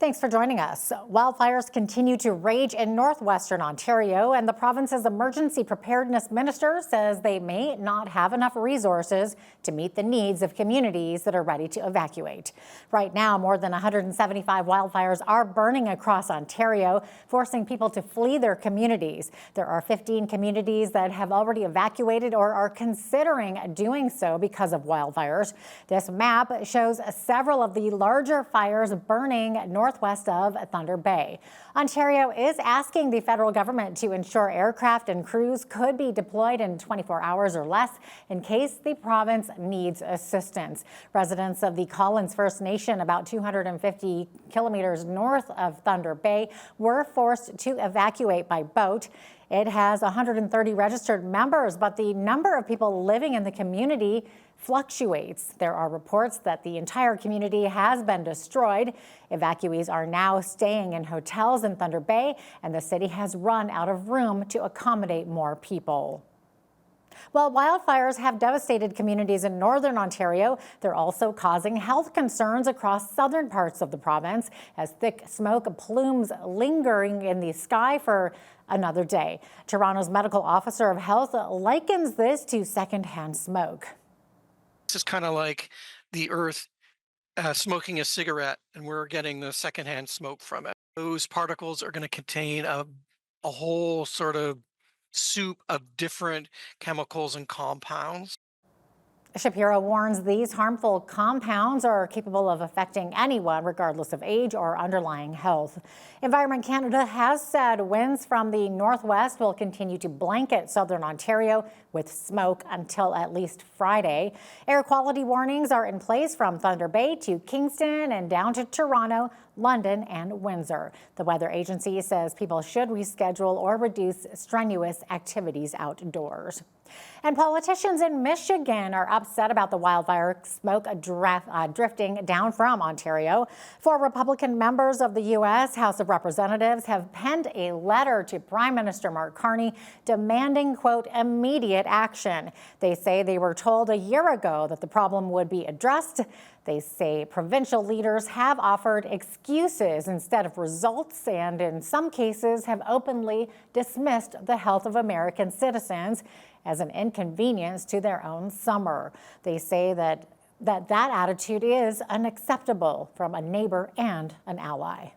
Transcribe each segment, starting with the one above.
Thanks for joining us. Wildfires continue to rage in northwestern Ontario, and the province's emergency preparedness minister says they may not have enough resources to meet the needs of communities that are ready to evacuate. Right now, more than 175 wildfires are burning across Ontario, forcing people to flee their communities. There are 15 communities that have already evacuated or are considering doing so because of wildfires. This map shows several of the larger fires burning northwest of Thunder Bay. Ontario is asking the federal government to ensure aircraft and crews could be deployed in 24 hours or less in case the province needs assistance. Residents of the Collins First Nation, about 250 kilometers north of Thunder Bay, were forced to evacuate by boat. It has 130 registered members, but the number of people living in the community fluctuates. There are reports that the entire community has been destroyed. Evacuees are now staying in hotels in Thunder Bay, and the city has run out of room to accommodate more people. While wildfires have devastated communities in northern Ontario, they're also causing health concerns across southern parts of the province as thick smoke plumes lingering in the sky for another day. Toronto's medical officer of health likens this to secondhand smoke. This is kind of like the earth smoking a cigarette, and we're getting the secondhand smoke from it. Those particles are going to contain a whole sort of soup of different chemicals and compounds. Shapiro warns these harmful compounds are capable of affecting anyone, regardless of age or underlying health. Environment Canada has said winds from the northwest will continue to blanket southern Ontario with smoke until at least Friday. Air quality warnings are in place from Thunder Bay to Kingston and down to Toronto, London, and Windsor. The weather agency says people should reschedule or reduce strenuous activities outdoors. And politicians in Michigan are upset about the wildfire smoke drifting down from Ontario. 4 Republican members of the U.S. House of Representatives have penned a letter to Prime Minister Mark Carney demanding, quote, immediate action. They say they were told a year ago that the problem would be addressed. They say provincial leaders have offered excuses instead of results and in some cases have openly dismissed the health of American citizens as an inconvenience to their own summer. They say that attitude is unacceptable from a neighbor and an ally.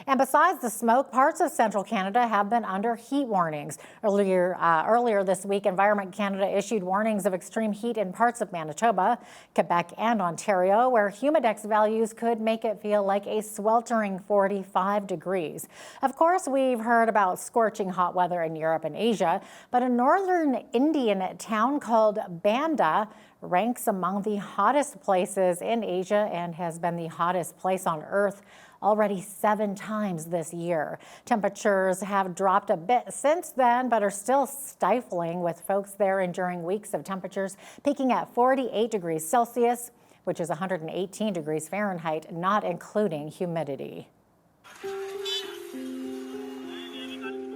And besides the smoke, parts of central Canada have been under heat warnings. Earlier this week, Environment Canada issued warnings of extreme heat in parts of Manitoba, Quebec, and Ontario, where humidex values could make it feel like a sweltering 45 degrees. Of course, we've heard about scorching hot weather in Europe and Asia, but a northern Indian town called Banda ranks among the hottest places in Asia and has been the hottest place on Earth already 7 times this year. Temperatures have dropped a bit since then, but are still stifling, with folks there enduring weeks of temperatures peaking at 48 degrees Celsius, which is 118 degrees Fahrenheit, not including humidity.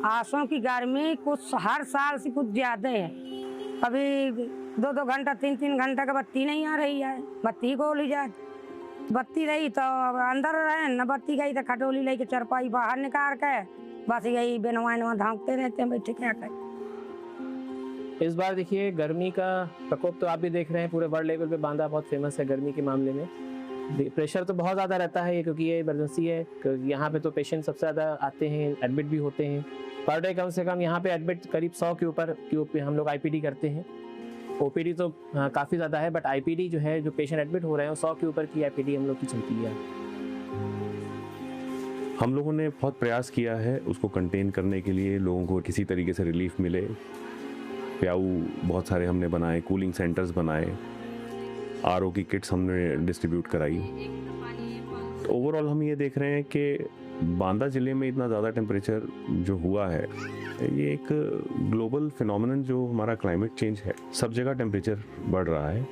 आसों की गर्मी कुछ हर साल से कुछ ज्यादा है। अभी 2-2 घंटा 3-3 घंटा का बत्ती नहीं आ रही है। बत्ती को ली जाए, बत्ती रही तो अंदर रहे, न बत्ती गई तो खटोली लेके चरपाई बाहर निकाल के बस यही बेनवा धांकते रहते हैं, बैठे क्या करें। इस बार देखिए गर्मी का प्रकोप तो आप भी देख रहे हैं, पूरे वर्ल्ड लेवल पे बांदा बहुत फेमस है गर्मी के मामले में। प्रेशर तो बहुत ज़्यादा रहता है क्योंकि ये इमरजेंसी है। यहाँ पे तो पेशेंट सबसे ज़्यादा आते हैं, एडमिट भी होते हैं। पर डे कम से कम यहाँ पे एडमिट करीब 100 के ऊपर हम लोग आईपीडी करते हैं। ओपीडी तो काफ़ी ज़्यादा है, बट आईपीडी जो है, जो पेशेंट एडमिट हो रहे हैं 100 के ऊपर की आईपीडी हम लोग की चलती है। हम लोगों ने बहुत प्रयास किया है उसको कंटेन करने के लिए, लोगों को किसी तरीके से रिलीफ मिले। प्याऊ बहुत सारे हमने बनाए, कूलिंग सेंटर्स बनाए, आरओ की किट्स हमने डिस्ट्रीब्यूट कराई। तो ओवरऑल हम ये देख रहे हैं कि बांदा ज़िले में इतना ज़्यादा टेम्परेचर जो हुआ है, ये एक ग्लोबल फिनोमेनन जो हमारा क्लाइमेट चेंज है, सब जगह टेम्परेचर बढ़ रहा है।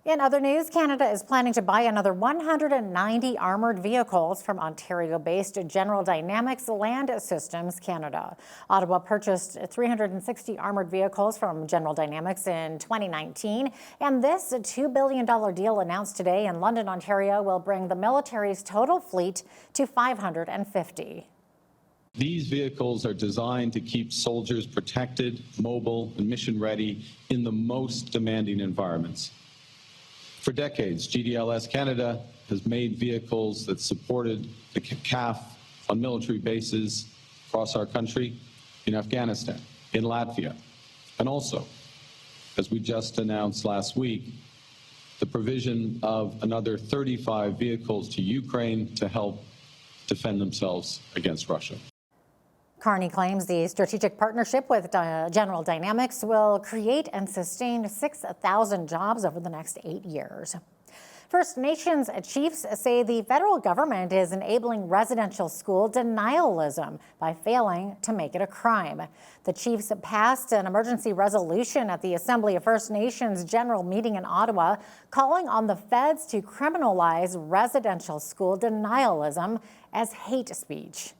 In other news, Canada is planning to buy another 190 armoured vehicles from Ontario-based General Dynamics Land Systems Canada. Ottawa purchased 360 armoured vehicles from General Dynamics in 2019, and this $2 billion deal announced today in London, Ontario, will bring the military's total fleet to 550. These vehicles are designed to keep soldiers protected, mobile, and mission-ready in the most demanding environments. For decades, GDLS Canada has made vehicles that supported the CAF on military bases across our country, in Afghanistan, in Latvia, and also, as we just announced last week, the provision of another 35 vehicles to Ukraine to help defend themselves against Russia. Carney claims the strategic partnership with General Dynamics will create and sustain 6,000 jobs over the next 8 years. First Nations chiefs say the federal government is enabling residential school denialism by failing to make it a crime. The chiefs passed an emergency resolution at the Assembly of First Nations General Meeting in Ottawa, calling on the feds to criminalize residential school denialism as hate speech.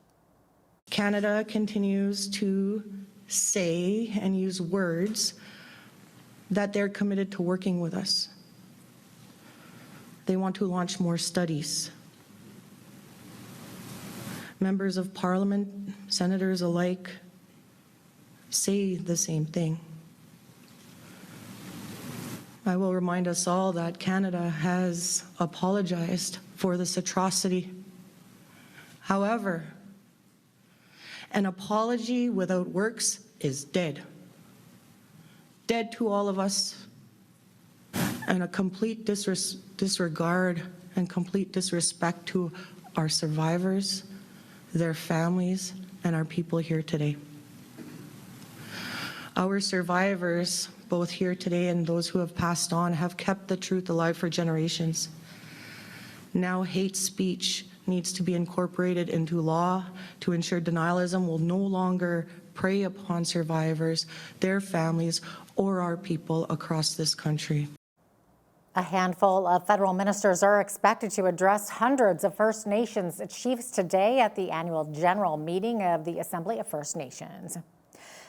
Canada continues to say and use words that they're committed to working with us. They want to launch more studies. Members of Parliament, senators alike, say the same thing. I will remind us all that Canada has apologized for this atrocity. However, an apology without works is dead. Dead to all of us, and a complete disregard and complete disrespect to our survivors, their families, and our people here today. Our survivors, both here today and those who have passed on, have kept the truth alive for generations. Now hate speech needs to be incorporated into law to ensure denialism will no longer prey upon survivors, their families, or our people across this country. A handful of federal ministers are expected to address hundreds of First Nations chiefs today at the annual general meeting of the Assembly of First Nations.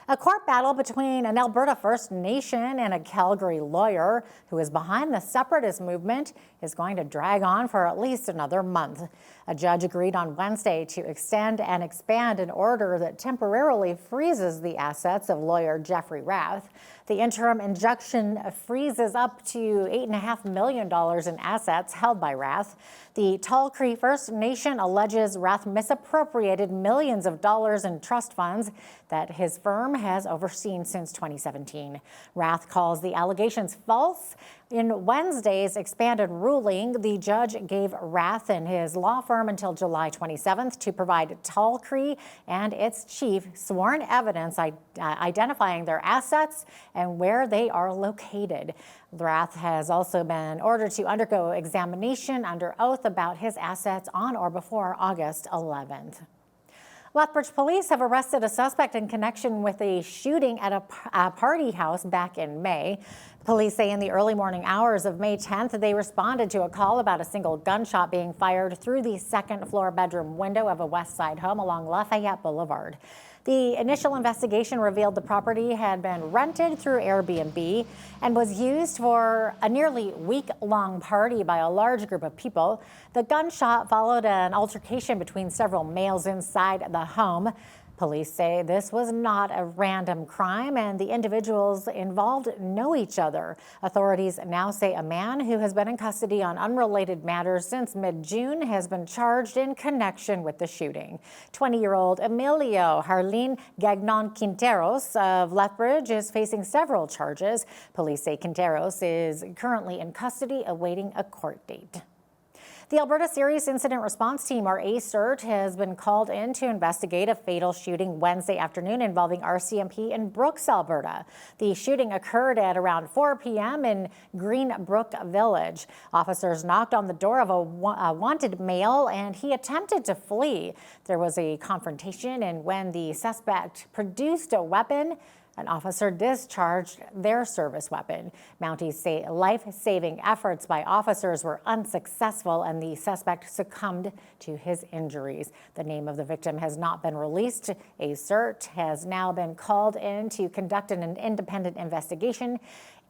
A court battle between an Alberta First Nation and a Calgary lawyer who is behind the separatist movement is going to drag on for at least another month. A judge agreed on Wednesday to extend and expand an order that temporarily freezes the assets of lawyer Jeffrey Rath. The interim injunction freezes up to $8.5 million in assets held by Rath. The Tall Cree First Nation alleges Rath misappropriated millions of dollars in trust funds that his firm has overseen since 2017. Rath calls the allegations false. In Wednesday's expanded ruling, the judge gave Rath and his law firm until July 27th to provide Tall Cree and its chief sworn evidence identifying their assets and where they are located. Rath has also been ordered to undergo examination under oath about his assets on or before August 11th. Lethbridge police have arrested a suspect in connection with a shooting at a party house back in May. Police say in the early morning hours of May 10th, they responded to a call about a single gunshot being fired through the second-floor bedroom window of a West Side home along Lafayette Boulevard. The initial investigation revealed the property had been rented through Airbnb and was used for a nearly week-long party by a large group of people. The gunshot followed an altercation between several males inside the home. Police say this was not a random crime and the individuals involved know each other. Authorities now say a man who has been in custody on unrelated matters since mid-June has been charged in connection with the shooting. 20-year-old Emilio Harleen Gagnon Quinteros of Lethbridge is facing several charges. Police say Quinteros is currently in custody awaiting a court date. The Alberta Serious Incident Response Team, or ASIRT, has been called in to investigate a fatal shooting Wednesday afternoon involving RCMP in Brooks, Alberta. The shooting occurred at around 4 p.m. in Greenbrook Village. Officers knocked on the door of a wanted male and he attempted to flee. There was a confrontation, and when the suspect produced a weapon, an officer discharged their service weapon. Mounties say life-saving efforts by officers were unsuccessful and the suspect succumbed to his injuries. The name of the victim has not been released. A CERT has now been called in to conduct an independent investigation,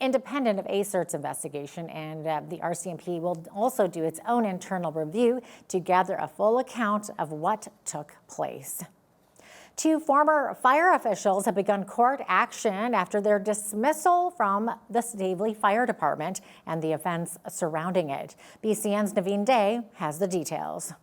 independent of ACERT's investigation, and the RCMP will also do its own internal review to gather a full account of what took place. 2 former fire officials have begun court action after their dismissal from the Stavely Fire Department and the offense surrounding it. BCN's Naveen Day has the details.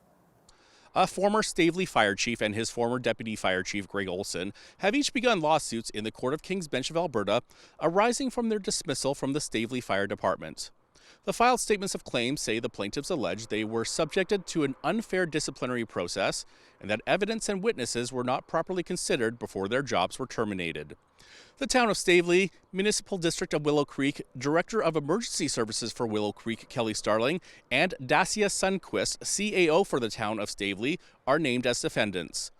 A former Stavely fire chief and his former deputy fire chief, Greg Olson, have each begun lawsuits in the Court of King's Bench of Alberta arising from their dismissal from the Stavely Fire Department. The filed statements of claim say the plaintiffs allege they were subjected to an unfair disciplinary process and that evidence and witnesses were not properly considered before their jobs were terminated. The town of Stavely, Municipal District of Willow Creek, Director of Emergency Services for Willow Creek, Kelly Starling, and Dacia Sunquist, CAO for the town of Stavely, are named as defendants.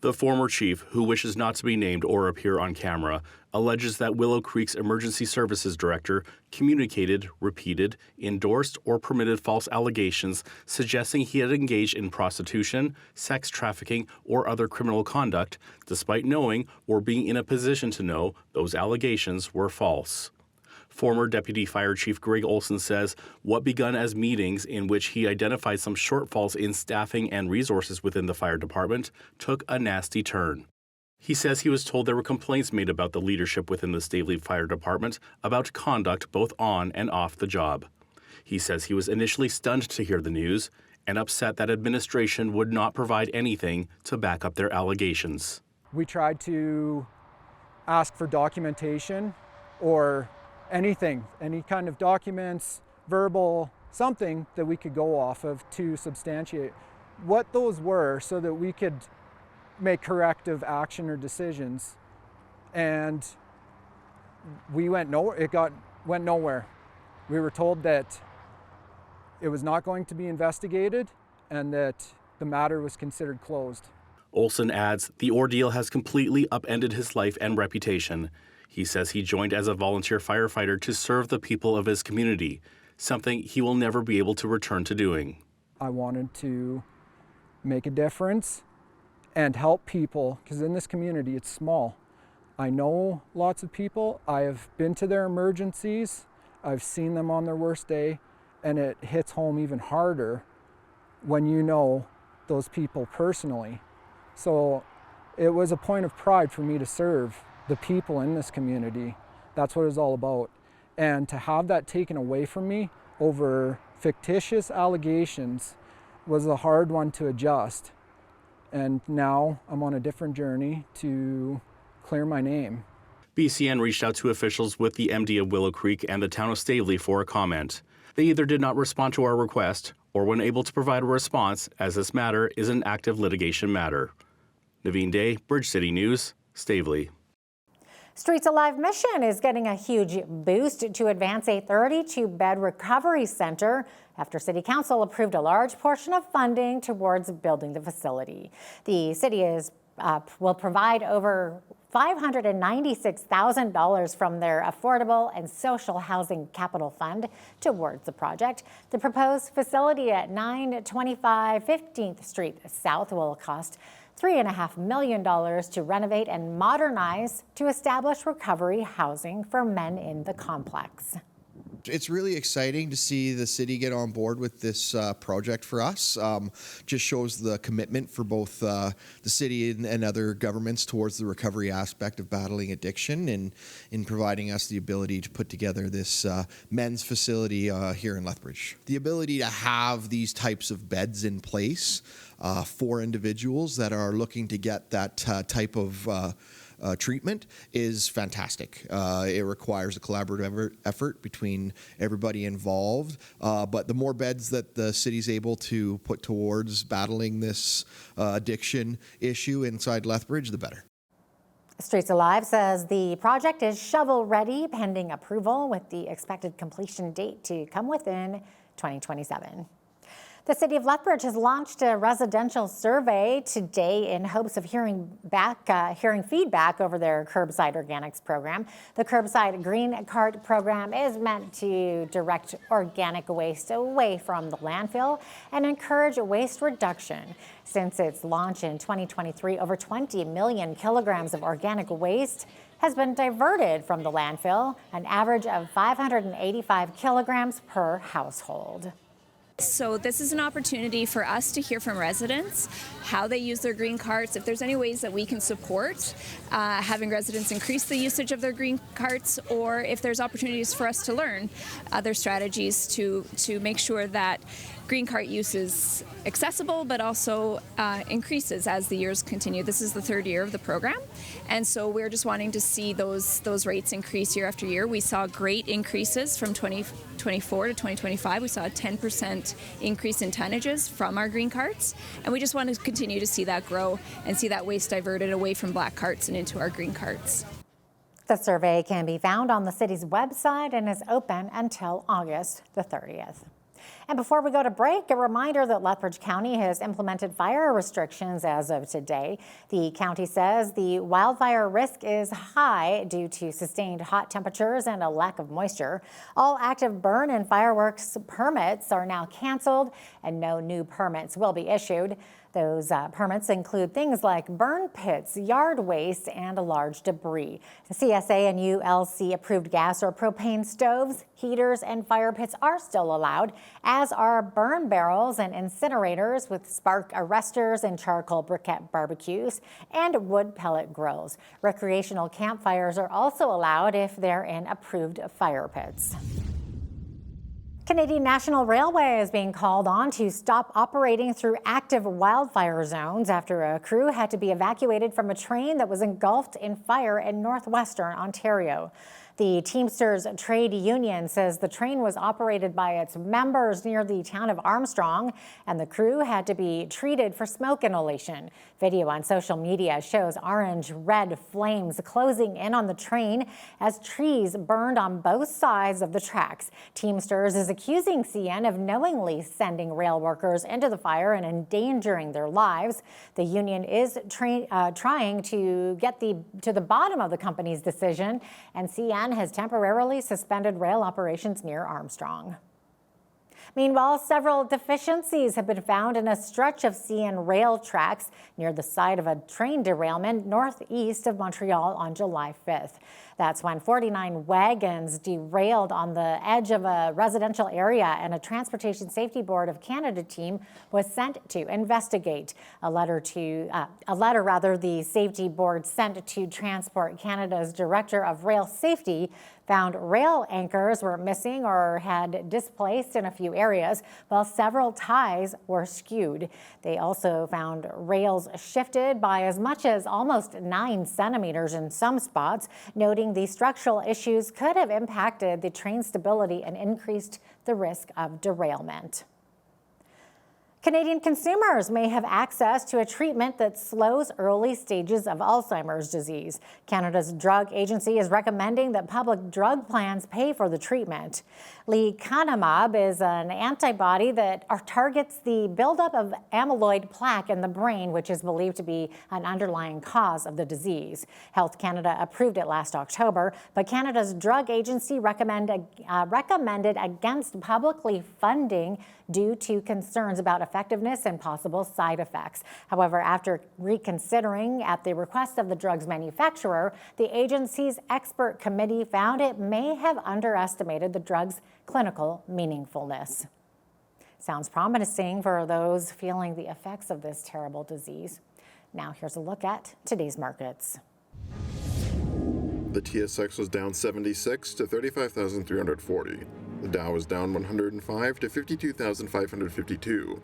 The former chief, who wishes not to be named or appear on camera, alleges that Willow Creek's Emergency Services Director communicated, repeated, endorsed, or permitted false allegations suggesting he had engaged in prostitution, sex trafficking, or other criminal conduct, despite knowing or being in a position to know those allegations were false. Former Deputy Fire Chief Greg Olson says what begun as meetings in which he identified some shortfalls in staffing and resources within the fire department took a nasty turn. He says he was told there were complaints made about the leadership within the Stavely Fire Department about conduct both on and off the job. He says he was initially stunned to hear the news and upset that administration would not provide anything to back up their allegations. We tried to ask for documentation or anything, any kind of documents, verbal, something that we could go off of to substantiate what those were so that we could make corrective action or decisions. And we went nowhere. Went nowhere. We were told that it was not going to be investigated and that the matter was considered closed. Olson adds the ordeal has completely upended his life and reputation. He says he joined as a volunteer firefighter to serve the people of his community, something he will never be able to return to doing. I wanted to make a difference and help people, because in this community it's small. I know lots of people. I have been to their emergencies. I've seen them on their worst day, and it hits home even harder when you know those people personally. So it was a point of pride for me to serve the people in this community. That's what it's all about. And to have that taken away from me over fictitious allegations was a hard one to adjust. And now I'm on a different journey to clear my name. BCN reached out to officials with the MD of Willow Creek and the town of Stavely for a comment. They either did not respond to our request or were unable to provide a response, as this matter is an active litigation matter. Naveen Day, Bridge City News, Stavely. Streets Alive mission is getting a huge boost to advance a 32-bed recovery center after City Council approved a large portion of funding towards building the facility. The city will provide over $596,000 from their Affordable and Social Housing Capital Fund towards the project. The proposed facility at 925 15th Street South will cost $3.5 million to renovate and modernize to establish recovery housing for men in the complex. It's really exciting to see the city get on board with this project for us. Just shows the commitment for both the city and other governments towards the recovery aspect of battling addiction, and in providing us the ability to put together this men's facility here in Lethbridge. The ability to have these types of beds in place for individuals that are looking to get that type of treatment is fantastic. It requires a collaborative effort between everybody involved, but the more beds that the city's able to put towards battling this addiction issue inside Lethbridge, the better. Streets Alive says the project is shovel-ready pending approval, with the expected completion date to come within 2027. The city of Lethbridge has launched a residential survey today in hopes of hearing feedback over their curbside organics program. The curbside green cart program is meant to direct organic waste away from the landfill and encourage waste reduction. Since its launch in 2023, over 20 million kilograms of organic waste has been diverted from the landfill, an average of 585 kilograms per household. So this is an opportunity for us to hear from residents, how they use their green carts, if there's any ways that we can support having residents increase the usage of their green carts, or if there's opportunities for us to learn other strategies to make sure that green cart use is accessible but also increases as the years continue. This is the third year of the program, and so we're just wanting to see those rates increase year after year. We saw great increases from 2024 to 2025. We saw a 10% increase in tonnages from our green carts, and we just want to continue to see that grow and see that waste diverted away from black carts and into our green carts. The survey can be found on the city's website and is open until August the 30th. And before we go to break, a reminder that Lethbridge County has implemented fire restrictions as of today. The county says the wildfire risk is high due to sustained hot temperatures and a lack of moisture. All active burn and fireworks permits are now canceled, and no new permits will be issued. Those permits include things like burn pits, yard waste, and large debris. The CSA and ULC approved gas or propane stoves, heaters, and fire pits are still allowed, as are burn barrels and incinerators with spark arresters and charcoal briquette barbecues and wood pellet grills. Recreational campfires are also allowed if they're in approved fire pits. Canadian National Railway is being called on to stop operating through active wildfire zones after a crew had to be evacuated from a train that was engulfed in fire in northwestern Ontario. The Teamsters trade union says the train was operated by its members near the town of Armstrong, and the crew had to be treated for smoke inhalation. Video on social media shows orange-red flames closing in on the train as trees burned on both sides of the tracks. Teamsters is accusing CN of knowingly sending rail workers into the fire and endangering their lives. The union is trying to get to the bottom of the company's decision, and CN has temporarily suspended rail operations near Armstrong. Meanwhile, several deficiencies have been found in a stretch of CN rail tracks near the site of a train derailment northeast of Montreal on July 5th. That's when 49 wagons derailed on the edge of a residential area, and a Transportation Safety Board of Canada team was sent to investigate. A letter the Safety Board sent to Transport Canada's Director of Rail Safety found rail anchors were missing or had displaced in a few areas, while several ties were skewed. They also found rails shifted by as much as almost 9 centimeters in some spots, noting the structural issues could have impacted the train stability and increased the risk of derailment. Canadian consumers may have access to a treatment that slows early stages of Alzheimer's disease. Canada's drug agency is recommending that public drug plans pay for the treatment. Lecanemab is an antibody that targets the buildup of amyloid plaque in the brain, which is believed to be an underlying cause of the disease. Health Canada approved it last October, but Canada's drug agency recommended against publicly funding due to concerns about effectiveness and possible side effects. However, after reconsidering at the request of the drug's manufacturer, the agency's expert committee found it may have underestimated the drug's clinical meaningfulness. Sounds promising for those feeling the effects of this terrible disease. Now here's a look at today's markets. The TSX was down 76 to 35,340. The Dow was down 105 to 52,552.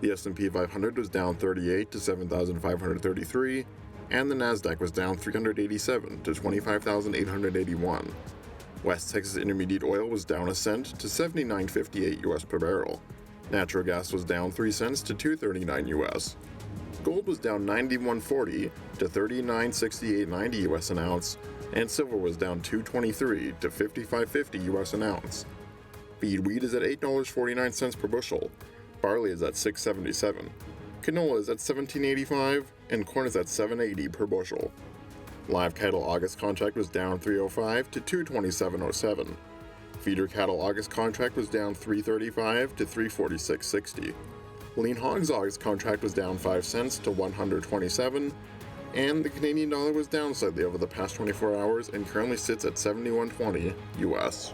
The S&P 500 was down 38 to 7,533, and the Nasdaq was down 387 to 25,881. West Texas Intermediate Oil was down a cent to 79.58 US per barrel. Natural gas was down 3 cents to 2.39 US. Gold was down 91.40 to 39.6890 US an ounce, and silver was down 2.23 to 55.50 US an ounce. Feed wheat is at $8.49 per bushel. barley is at $6.77. Canola is at $17.85, and corn is at $7.80 per bushel. Live cattle August contract was down $3.05 to $227.07. Feeder cattle August contract was down $3.35 to $346.60. Lean hogs August contract was down 5 cents to $127, and the Canadian dollar was down slightly over the past 24 hours and currently sits at $71.20 US.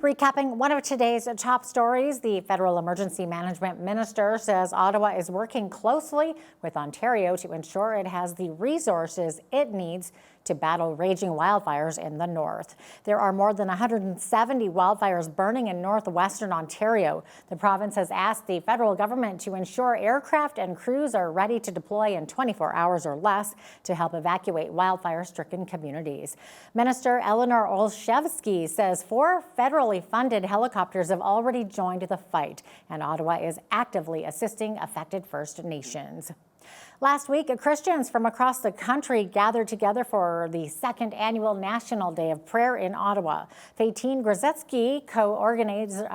Recapping one of today's top stories, the Federal Emergency Management Minister says Ottawa is working closely with Ontario to ensure it has the resources it needs to battle raging wildfires in the north. There are more than 170 wildfires burning in northwestern Ontario. The province has asked the federal government to ensure aircraft and crews are ready to deploy in 24 hours or less to help evacuate wildfire-stricken communities. Minister Eleanor Olszewski says 4 federally funded helicopters have already joined the fight, and Ottawa is actively assisting affected First Nations. Last week, Christians from across the country gathered together for the 2nd annual National Day of Prayer in Ottawa. Faitine Grozetsky, co-organizer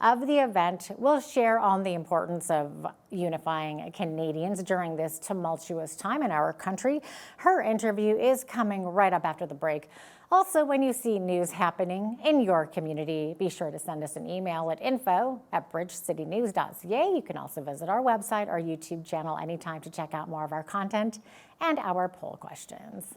of the event, will share on the importance of unifying Canadians during this tumultuous time in our country. Her interview is coming right up after the break. Also, when you see news happening in your community, be sure to send us an email at info@bridgecitynews.ca. You can also visit our website or YouTube channel anytime to check out more of our content and our poll questions.